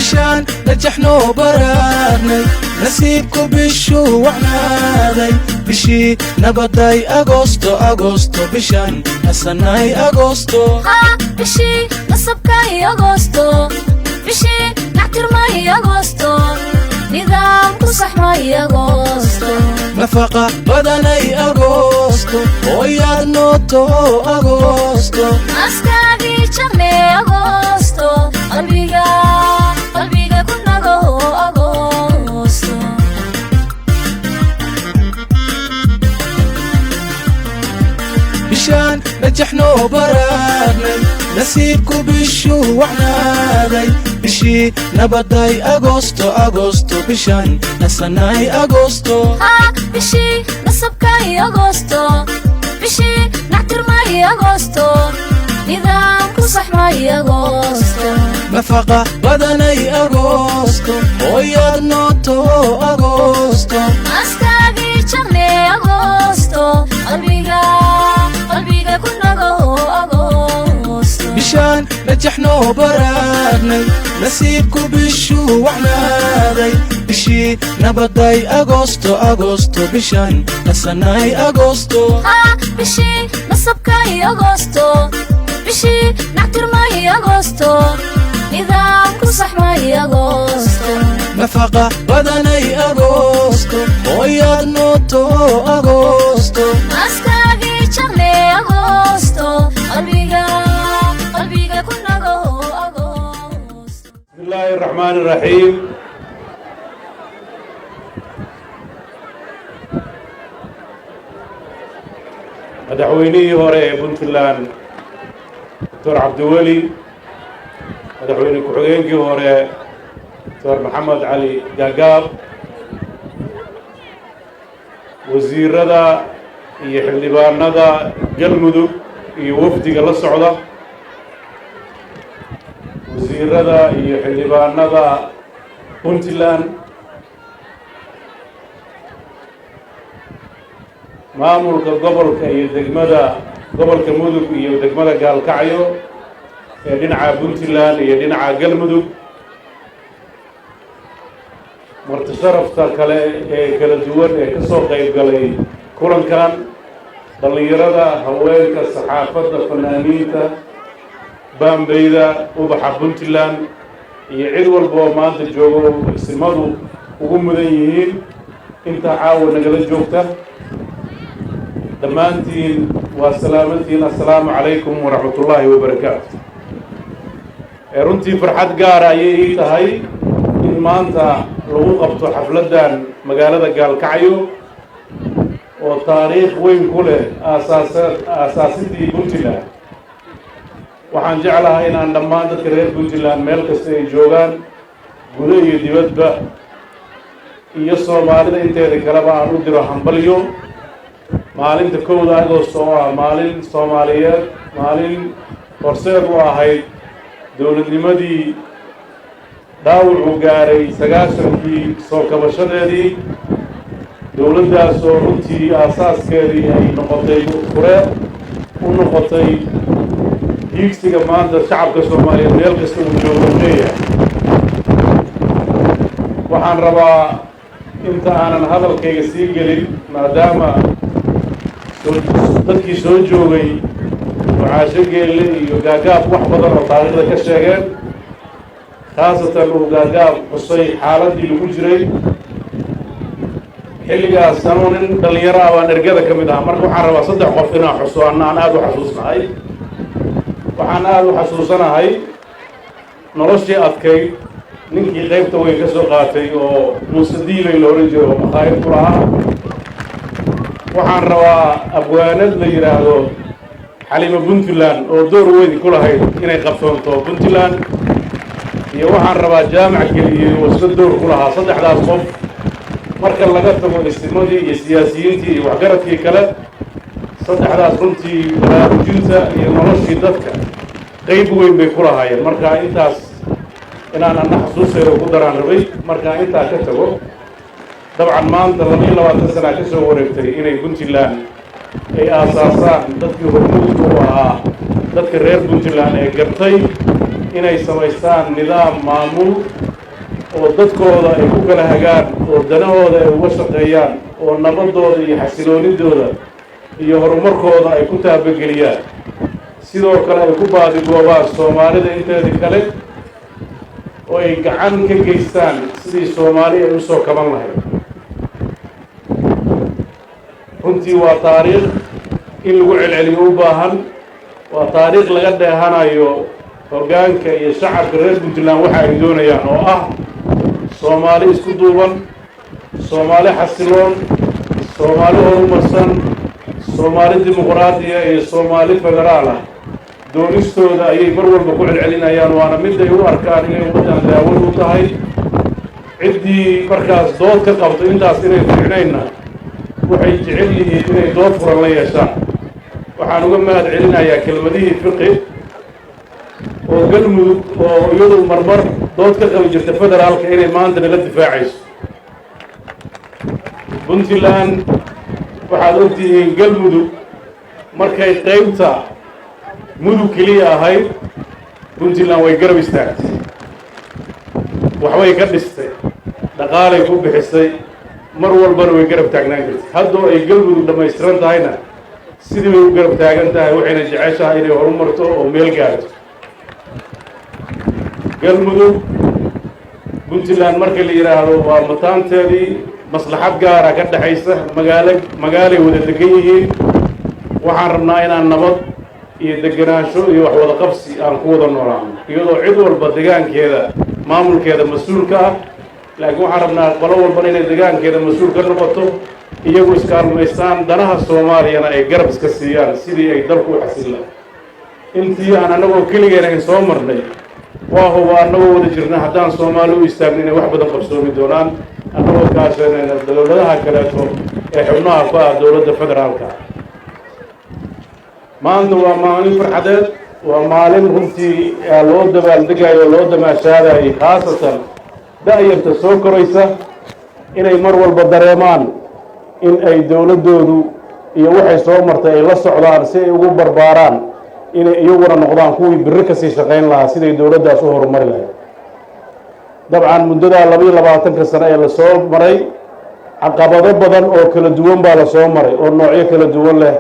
bishaan najaxno baraarnay nasiibku bishuu wacnaaday bishii nabaday agosto bishaan nasanay agosto bishii nasabkay agosto bishii nactirmay agosto nidaamku saxmay agosto nafaqa badanay agosto ooyaad nooto agosto askaagii jaqne agosto qalbiga ku nago agosto bishaan najaxno baraarnay nasiibku bishuu wacnaaday bishii nabaday agosto bishaan nasanay agosto bishii nasabkay agosto bishii nactirmay agosto nidaamku saxmay agosto nafaqa badanay agosto ooyaad nooto agosto askaagii jaqne agosto qalbiga ku nago agosto bishaan najaxno baraarnay nasiibku bishuu wacnaaday bishii nabaday agosto bishaan nasanay agosto bishii nasabkay agosto bishii nactirmay agosto nidaamku saxmay agosto nafaqa badanay agosto ooyaad nooto agosto askaagii jaqne agosto qalbiga ku nago agosto bismillaahi الرحمن الرحيم madaxweynihii hore ee puntland dr cabdiweli madaxweyne ku-xigeenkii hore dr maxamed cali gaagaab wasiirada iyo xildhibaanada galmudug iyo wafdiga la socda wasiirada iyo xildhibaanada puntland maamulka gobolka iyo degmada gobolka mudug iyo degmada gaalkacyo ee dhinaca puntland iyo dhinaca galmudug marti sharafta kale ee kala duwan ee ka soo qayb galay kulankan dhallinyarada haweenka saxaafadda fanaaniinta baambeyda ubaxa puntland iyo cid walba oo maanta joogo isimadu ugu mudan yihiin intaa caawa nagala joogta dhammaantiin waa salaamantiin assalaamu calaykum waraxmat ullaahi wabarakaatu runtii farxad gaara ayay ii tahay in maanta lagu qabto xafladdan magaalada gaalkacyo oo taariikh weyn ku leh aasaasidii puntland waxaan jeclahay inaan dhammaan dadka reer puntland meel kasta ay joogaan gudo iyo dibadba iyo soomaalida inteeda kaleba aan u diro hambalyo maalinta 1 agosto oo ah maalin soomaaliyeed maalin horseed u ahayd dowladnimadii dhaawucu gaaray 90kii soo kabashadeedii dowladdaas oo runtii aasaaskeedii ay noqotay fure u noqotay hiigsiga maanta shacabka soomaaliyeed meel kasta uu joogo leeyahay waxaan rabaa inta aanan hadalkayga sii gelin maadaama dadkii soo joogay mucaasho geelle iyo gaagaab wax badan oo taariikhda ka sheegeen khaasatan uu gaagaab xusay xaaladdii lagu jiray xilligaas anuu nin dhallinyaro ah baan ergada ka mid ahaa marka waxaan rabaa 3 qof inaan xuso aan aada u xasuusnahay waxaan aada u xasuusanahay noloshii adkayd ninkii qaybta weyn ka soo qaatay oo muuse diilay la ohan jiro oo makhaayid ku lahaa waxaan rabaa abwaanad la yidhaahdo xalima puntland oo door weyn ku lahayd inay qabsoonto puntland iyo waxaan rabaa jaamac geliyey oo isla door ku lahaa 3daas qof marka laga tago istimadii iyo siyaasiyiintii iyo waxgaradkii kale 3daas runtii baraarujinta iyo noloshii dadka qayb weyn bay ku lahaayeen marka intaas inaan anna xasuusteeda ku daraan rabay markaa intaa ka tago dabcan maanta 22 sana ka soo wareegtay inay puntland ay aasaasaan dadkii hormuudka u ahaa dadka reer puntland ee gartay inay samaystaan nidaam maamul oo dadkooda ay ku kala hagaan oo danahooda ay uga shaqeeyaan oo nabadooda iyo xasiloonidooda iyo horumarkooda ay ku taabageliyaan sidoo kale ay ku baadigoobaan soomaalida inteedii kale oo ay gacan ka geystaan sidii soomaali ay usoo kaban lahayd runtii waa taariikh in lagu celceliyo u baahan waa taariikh laga dheehanayo hoggaanka iyo shacabka reer puntland waxa ay doonayaan oo ah soomaali isku duuban soomaali xasiloon soomaali horumarsan soomaali dimuqraadiya iyo soomaali federaal ah doonistooda ayay mar walba ku celcelinayaan waana mid ay u arkaan inay ummaddan daawad u tahay ciddii markaas dood ka qabto intaas inay fiicnaynna waxay jecel yihiin inay dood furan la yeeshaan waxaan uga mahad celinayaa kelmadihii fiqi oo galmudug oo iyadu marmar dood ka qabi jirta federaalka inay maanta nala difaacayso puntland waxaad ogtihiin galmudug markay qaybta mudug keliya ahayd puntland way garab istaagtay waxbay ka dhistay dhaqaalay ku bixisay mar walbana way garab taagnaan jirtay haddoo ay galmudug dhammaystiran tahayna sidii bay u garab taagan tahay waxayna jeceshahay inay horumarto oo meel gaarto galmudug puntland marka la yidhaahdo waa mataanteedii maslaxad gaara ka dhexaysa magaalay wada degan yihiin waxaan rabnaa inaan nabad iyo degenaansho iyo wax wada qabsi aan ku wada noolaano iyadoo cid walba degaankeeda maamulkeeda mas-uulka ah laakiin waxaan rabnaa qolo walbana inay degaankeeda mas-uul ka noqoto iyagu iskaalmaystaan danaha soomaaliyana ay garab iska siiyaan sidii ay dalku u xasilla intii aan annagoo keligeen ayn soo marnay waa huba annagoo wada jirna haddaan soomaali u istaagno inay wax badan qabsoomi doonaan annagoo kaashanayna dowladaha kaleeto ee xubnaha ku ah dowladda federaalka maanta waa maalin farxadeed waa maalin runtii loo dabaaldegayo oo loo damaashaadayay khaasatan da-yarta soo koraysa inay mar walba dareemaan in ay dowladdoodu iyo waxay soo martay ay la socdaan si ay ugu barbaaraan inay iyaguna noqdaan kuwii birri kasii shaqayn lahaa siday dowladdaas u horumari lahayd dabcan muddadaa 22 sano ee lasoo maray caqabado badan oo kala duwan baa lasoo maray oo noocyo kala duwan leh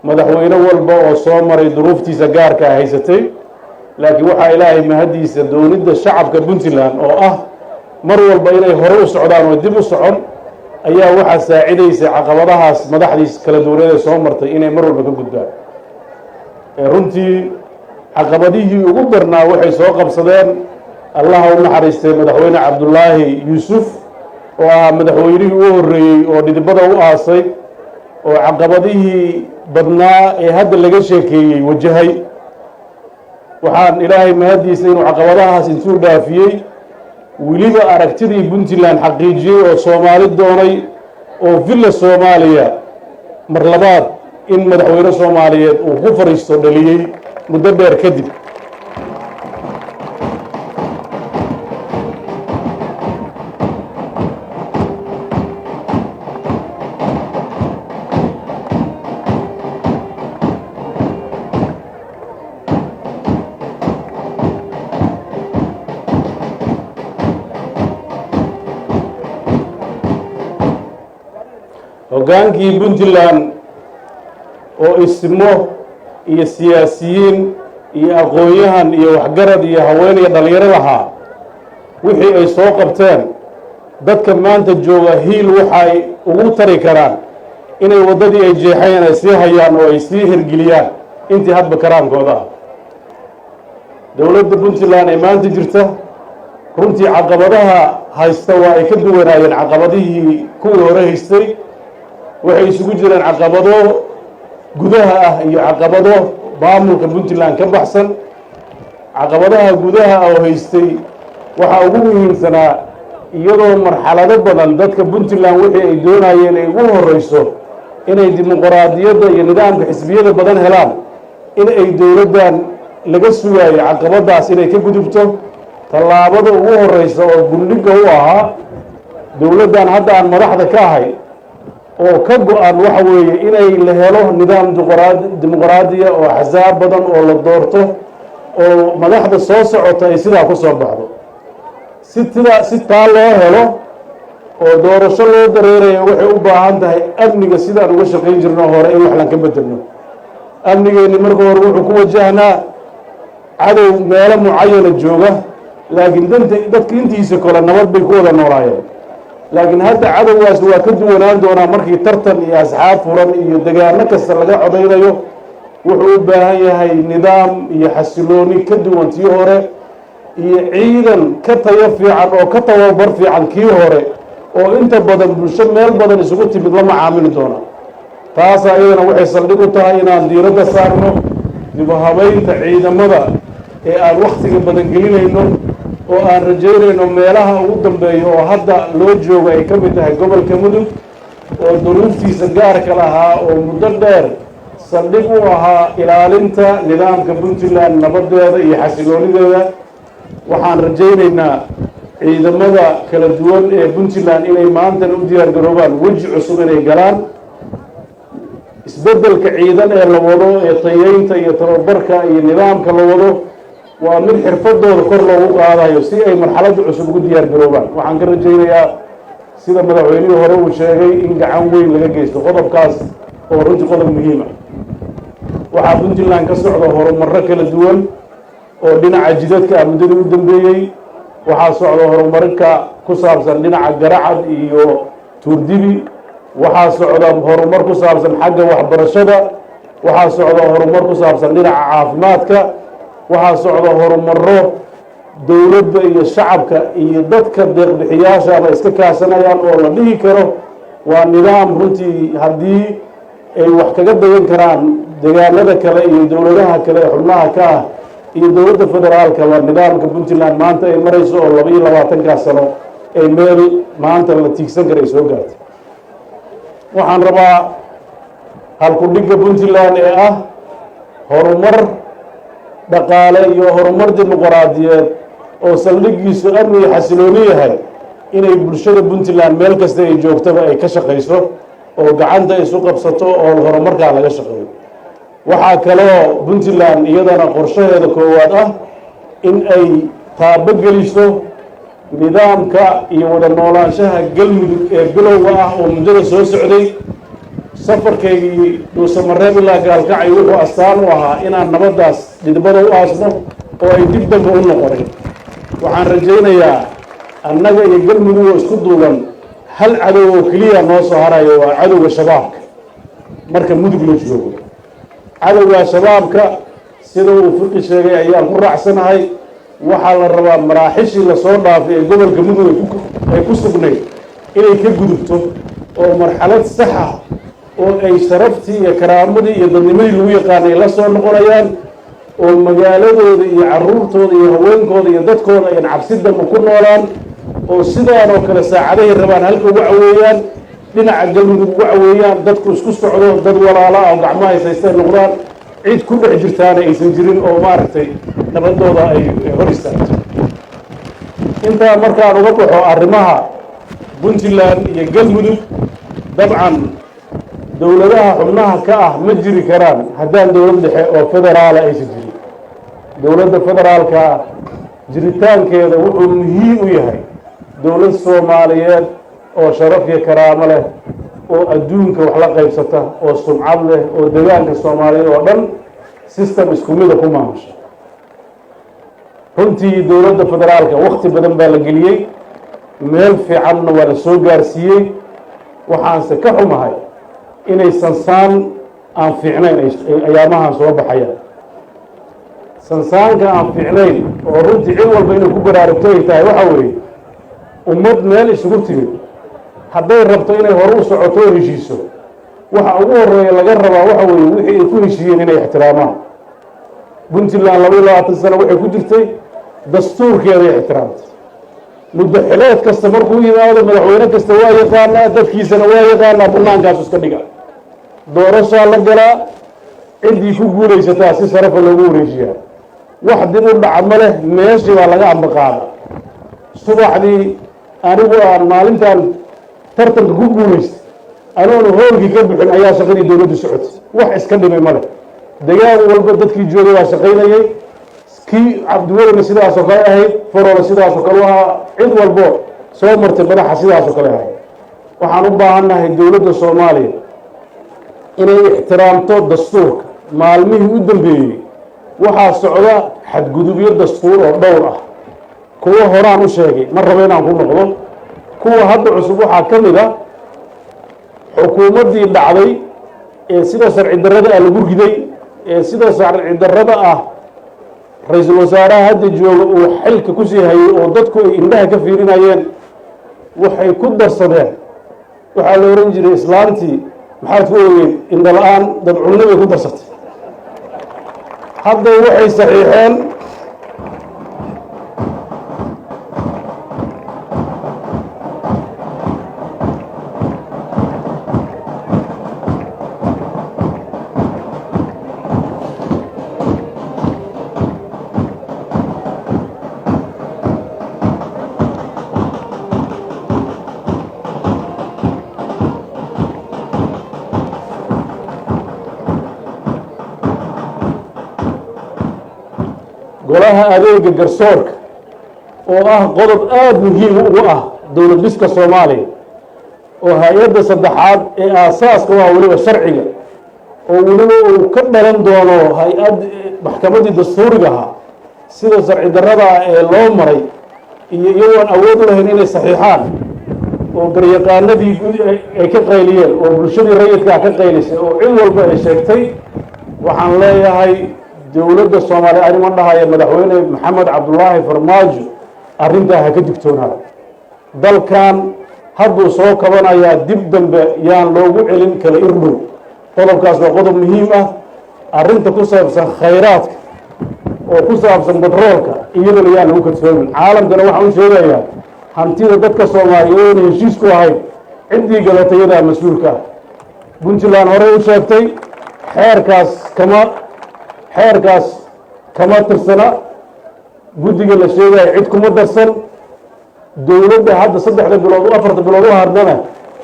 madaxweyne walba oo soo maray duruuftiisa gaarka haysatay laakiin waxaa ilaahay mahadiisa doonidda shacabka puntland oo ah mar walba inay hore u socdaan oo dib u socon ayaa waxaa saacidaysay caqabadahaas madaxdiis kala duwaneed ee soo martay inay mar walba ka gudbaan runtii caqabadihii ugu darnaa waxay soo qabsadeen allaha u naxariistay madaxweyne cabdulaahi yuusuf oo ahaa madaxweynihii u horreeyey oo dhidibada u aasay oo caqabadihii badnaa ee hadda laga sheekeeyey wajahay waxaan ilaahay mahadiisa inuu caqabadahaas intuu dhaafiyey weliba aragtidii puntland xaqiijiyey oo soomaali doonay oo villa soomaaliya mar labaad in madaxweyne soomaaliyeed uu ku fariisto dhaliyey muddo dheer kadib hoggaankii puntland oo ismo iyo siyaasiyiin iyo aqoon-yahan iyo waxgarad iyo haween iyo dhalinyaro lahaa wixii ay soo qabteen dadka maanta jooga hiil waxay ugu tari karaan inay waddadii ay jeexeen ay sii hayaan oo ay sii hirgeliyaan intii hadba karaankooda ah dowladda puntland ee maanta jirta runtii caqabadaha haysta waa ay ka duwanaayeen caqabadihii kuwii hore haystay waxay isugu jireen caqabado gudaha ah iyo caqabado maamulka puntland ka baxsan caqabadaha gudaha oo haystay waxaa ugu muhiimsanaa iyadoo marxalado badan dadka puntland wixii ay doonayeen ay ugu horeyso inay dimuqraadiyadda iyo nidaamka xisbiyada badan helaan in ay dowladdan laga sugaayo caqabadaas inay ka gudubto tallaabada ugu horeysa oo gundhiga u ahaa dowladdan hadda aan madaxda ka ahay oo ka go-an waxa weeye inay la helo nidaam dimuqraadiya oo axsaab badan oo la doorto oo madaxda soo socota ay sidaa ku soo baxdo si taa loo helo oo doorasho loo dareerayo waxay u baahan tahay amniga sidaan uga shaqayn jirno hore in wax lan ka bedelno amnigeenni marka hore wuxuu ku wajahnaa cadow meelo mucayana jooga laakiin dadka intiisa kale nabad bay ku wada noolaayeen laakiin hadda cadowgaas waa ka duwanaan doonaa markii tartan iyo asxaab furan iyo degaano kasta laga codaynayo wuxuu u baahan yahay nidaam iyo xasilooni ka duwan tii hore iyo ciidan ka tayo fiican oo ka tababar fiican kii hore oo inta badan bulsho meel badan isugu timid la macaamili doona taas ayadana waxay saldhig u tahay inaan diiradda saarno dib u habaynta ciidamada ee aan wakhtiga badan gelinayno oo aan rajaynayno meelaha ugu dambeeya oo hadda loo joogo ay ka mid tahay gobolka mudug oo duruuftiisa gaarka lahaa oo muddo dheer saldhig u ahaa ilaalinta nidaamka puntland nabadeeda iyo xasiloonideeda waxaan rajaynaynaa ciidamada kala duwan ee puntland inay maantan u diyaar garoobaan weji cusub inay galaan isbeddelka ciidan ee la wado ee tayeynta iyo tababarka iyo nidaamka la wado waa mid xirfadooda kor loogu qaadayo si ay marxaladda cusub ugu diyaar garoobaan waxaan ka rajaynayaa sida madaxweynihii hore uu sheegay in gacan weyn laga geysto qodobkaas oo runtii qodob muhiima waxaa puntland ka socda horumarro kala duwan oo dhinaca jidadka ah muddadii u dambeeyey waxaa socda horumarinka ku saabsan dhinaca garacad iyo tuurdibi waxaa socda horumar ku saabsan xagga waxbarashada waxaa socda horumar ku saabsan dhinaca caafimaadka waxaa socda horumaro dowladda iyo shacabka iyo dadka deeqbixiyaashaaba iska kaashanayaan oo la dhihi karo waa nidaam runtii haddii ay wax kaga dagan karaan deegaanada kale iyo dowladaha kale ee xubnaha ka ah iyo dowladda federaalka waa nidaamka puntland maanta ay marayso oo 22 sano ay meel maanta la tiigsan kara ay soo gaartay waxaan rabaa halku-dhigga puntland ee ah horumar dhaqaale iyo horumar dimuqraadiyeed oo saldhiggiisu amni iyo xasilooni yahay inay bulshada puntland meel kasta ay joogtaba ay ka shaqayso oo gacanta isu qabsato oo horumarkaa laga shaqeeyo waxaa kaloo puntland iyadana qorshaheeda koowaad ah in ay taabogeliso nidaamka iyo wada noolaanshaha galmudug ee bilowga ah oo muddada soo socday safarkaygii dhuusamareeb ilaa gaalkacay wuxuu astaan u ahaa inaan nabaddaas dhidbada u aasno oo ay dib dambe u noqonin waxaan rajaynayaa annaga iyo galmudug oo isku duuban hal cadow oo keliya noo soo harayo waa cadowga shabaabka marka mudug la joogo cadowga shabaabka sida uu fiqi sheegay ayaan ku raacsanahay waxaa la rabaa maraaxishii lasoo dhaafay ee gobolka mudug ay ku sugnayd inay ka gudubto oo marxalad saxa oo ay sharaftii iyo karaamadii iyo dadnimadii lagu yaqaanay la soo noqonayaan oo magaaladooda iyo caruurtooda iyo haweenkooda iyo dadkooda ayan cabsi dambe ku noolaan oo sidaan oo kale saacadahay rabaan halka uga caweeyaan dhinaca galmudug uga caweeyaan dadku isku socdo dad walaala ah oo gacmaha haysaystay noqdaan cid ku dhex jirtaana aysan jirin oo maaragtay nabadooda ay hor istaagto intaa markaan uga baxo arrimaha puntland iyo galmudug dabcan dowladaha xubnaha ka ah ma jiri karaan haddaan dowlad dhexe oo federaala aysan jirin dowladda federaalka jiritaankeeda wuxuu muhiim u yahay dowlad soomaaliyeed oo sharaf iyo karaamo leh oo adduunka wax la qaybsata oo sumcad leh oo degaanka soomaaliyeed oo dhan system isku mida ku maamusha runtii dowladda federaalka wakti badan baa la geliyey meel fiicanna waa la soo gaarsiiyey waxaanse ka xumahay inay sansaan aan fiicnayn ayaamahan soo baxayaan sansaanka aan fiicnayn oo runtii cid walba inay ku baraarugto ay tahay waxa weeye ummad meel isugu timid hadday rabto inay hore u socoto oo heshiiso waxa ugu horeeya laga rabaa waxa weeye wixii ay ku heshiiyeen inay ixtiraamaan puntland 22 sano waxay ku jirtay dastuurkeeday ixtiraamtay muddo xileed kasta markuu yimaado madaxweyne kasta waa yaqaanaa dadkiisana waa yaqaanaa bannaankaasu iska dhiga doorashaa la galaa ciddii ku guulaysataa si sharafa loogu wareejiyaa wax dib u dhaca ma leh meeshii baa laga ambaqaada subaxdii anigu aan maalintan tartanka ku guulaystay anoonu hoolkii ka bixin ayaa shaqadii dowladdu socotay wax iska dhimay ma leh degaan walba dadkii joogay waa shaqaynayay kii cabdiwelina sidaasoo kale ahayd farola sidaasoo kale u ahaa cid walbo soo martay madaxa sidaasoo kale ahayd waxaan u baahannahay dowladda soomaaliya inay ixtiraamto dastuurka maalmihii u dambeeyey waxaa socda xadgudubyo dastuur oo dhowr ah kuwo horaan u sheegay ma rabo inaan ku noqdo kuwa hadda cusub waxaa ka mid a xukuumaddii dhacday ee sida sharci darrada ah lagu riday ee sida sharci darrada ah ra-iisul wasaaraha hadda jooga uu xilka ku sii hayay oo dadku ay indhaha ka fiirinayeen waxay ku darsadeen waxaa la ohan jiray islaantii maxaad ku ogeyd indhala-aan dad cunno bay ku darsatay hadda waxay saxiixeen golaha adeega garsoorka oo ah qodob aada muhiim ugu ah dowlad dhiska soomaaliya oo hay-adda saddexaad ee aasaaska waa weliba sharciga oo weliba uu ka dhalan doono hay-ad maxkamaddii dastuuriga ahaa sida sharci darrada ah ee loo maray iyo iyagoon awood u lahayn inay saxiixaan oo garyaqaanadii ay ka qayliyeen oo bulshadii rayidkaa ka qaylisay oo cid walba ay sheegtay waxaan leeyahay dowladda soomaaliya anima dhahaya madaxweyne maxamed cabdulaahi farmaajo arrintaa ha ka digtoonaada dalkan hadduu soo kabanayaa dib dambe yaan loogu celin kala irdhow qodobkaas waa qodob muhiim ah arrinta ku saabsan khayraadka oo ku saabsan batroolka iyadana yaan lagu kadsoomin caalamkana waxaan u sheegayaa hantida dadka soomaaliya oona heshiis ku ahayd ciddii gadatay iyadaa mas-uulka ah puntland horey u sheegtay xeerkaas kama tirsana guddiga la sheegaya cid kuma darsan dowladda hadda 3 bilood 4 bilood u hardana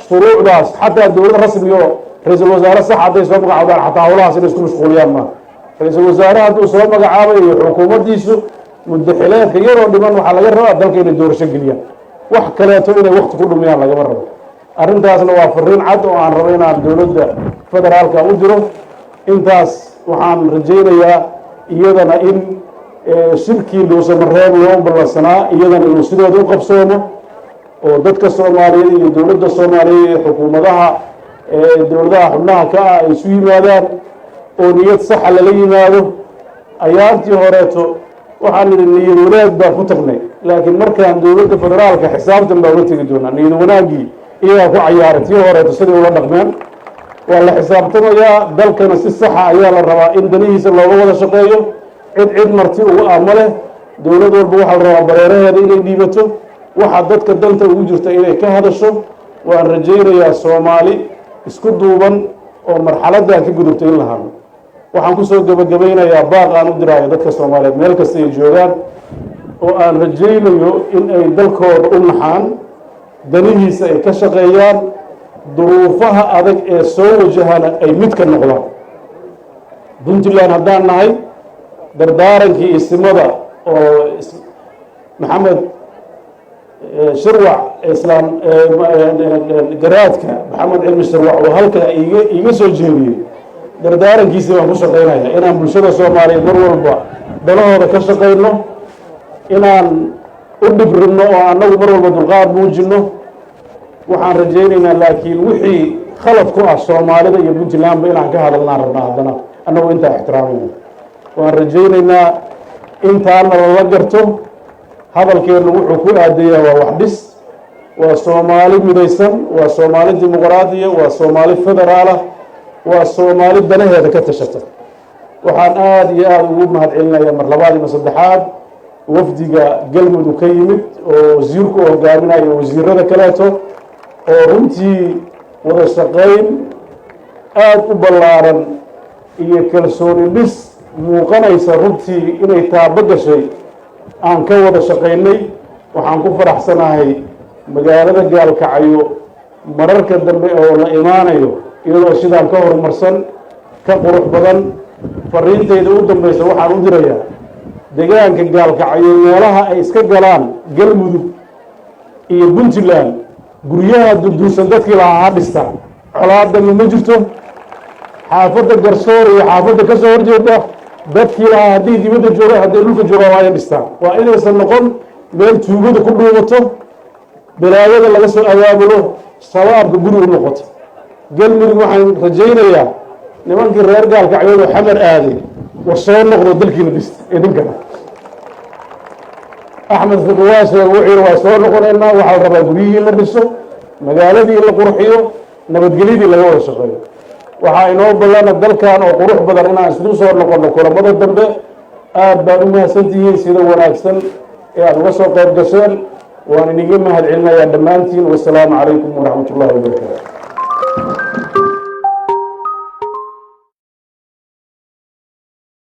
shuruucdaas xataa dowladda rasmiga oo ra-iisul wasaare sax hadday soo magacaabaan xataa howlahaas inay isku mashquuliyaan maaha ra-iisul wasaare hadduu soo magacaabayo iyo xukuumaddiisu muddaxileedka iyadoo dhiman waxaa laga rabaa dalka inay doorasho geliyaan wax kaleeto inay wakti ku dhumiyaan lagama rabo arrintaasna waa fariin cad oo aan rabo inaan dowladda federaalka u diro intaas waxaan rajaynayaa iyadana in shirkii dhuusamareeb loo ballansanaa iyadana inuu sidooda u qabsoomo oo dadka soomaaliyeed iyo dowladda soomaaliyeed iyo xukuumadaha dowladaha xubnaha ka ah ay isu yimaadaan oo niyad saxa lala yimaado ayaantii horeeto waxaan idhi niyad wanaag baan ku tagnay laakiin markaan dowladda federaalka xisaabtan baa uga tegi doonaa niyad wanaaggii iyagaa ku cayaaray tii horeeto siday ula dhaqmeen waa la xisaabtamayaa dalkana si saxa ayaa la rabaa in danihiisa looga wada shaqeeyo cid marti ugu aamo leh dowlad walba waxaa la rabaa bareeraheeda inay dhiibato waxa dadka danta ugu jirta inay ka hadasho waan rajaynayaa soomaali isku duuban oo marxaladdan ka gudubtay in la hadlo waxaan kusoo gebagabaynayaa baaq aan u diraayo dadka soomaaliyeed meel kasta ay joogaan oo aan rajaynayo in ay dalkooda u naxaan danihiisa ay ka shaqeeyaan duruufaha adag ee soo wajahana ay mid ka noqdaan puntland haddaan nahay dardaarankii isimada oo maxamed shirwac islaam garaadka maxamed cilmi shirwac oo halka iga soo jeediyey dardaarankiisii baan ku shaqaynaya inaan bulshada soomaaliyeed mar walba dalahooda ka shaqayno inaan u dhibrino oo annagu mar walba dulqaad muujino waxaan rajaynaynaa laakiin wixii khalad ku ah soomaalida iyo puntlandba inaan ka hadalnaan rabnaa haddana annagu intaa ixtiraamayna waan rajaynaynaa intaana lala garto hadalkeennu wuxuu ku aadayaa waa wax dhis waa soomaali midaysan waa soomaali dimuqraadiya waa soomaali federaala waa soomaali danaheeda ka tashata waxaan aada iyo aada ugu mahad celinayaa mar labaad iyo saddexaad wafdiga galmudug ka yimid oo wasiirku hogaaminayo wasiirada kaleeto oo runtii wada shaqayn aada u ballaaran iyo kalsooni dhis muuqanaysa runtii inay taabo gashay aan ka wada shaqaynay waxaan ku faraxsanahay magaalada gaalkacyo mararka dambe oo la imaanayo iyadoo sidaan ka horumarsan ka qurux badan fariintayda u dambaysa waxaan u dirayaa deegaanka gaalkacyo meelaha ay iska galaan galmudug iyo puntland guryaha durduursan dadkii lahaa ha dhistaan colaadami ma jirto xaafadda garsoor iyo xaafadda ka soo horjeeda dadkii lahaa hadday dibadda joogaan hadday dhulka joogaan waa inay dhistaan waa inaysan noqon meel tuugada ku dhuumato balaayada laga soo abaabulo shabaabka guri u noqoto galmudug waxaan rajaynayaa nimankii reer gaalkacyood oo xamar aaday war soo noqdo dalkiina dhista idinkana axmed fiqwaasheeg wuxuu yidhi waa soo noqonaynaa waxaa la rabaa guryihii la dhiso magaaladii la qurxiyo nabadgelyadii laga wada shaqeeyo waxaa inoo ballana dalkan oo qurux badan inaan isku soo noqono kulamada dambe aad baan u mahadsantihiin sida wanaagsan ee aada uga soo qayb gasheen waan iniga mahad celinayaa dhammaantiin wasalaamu calaykum waraxmat ullahi wabarakaatu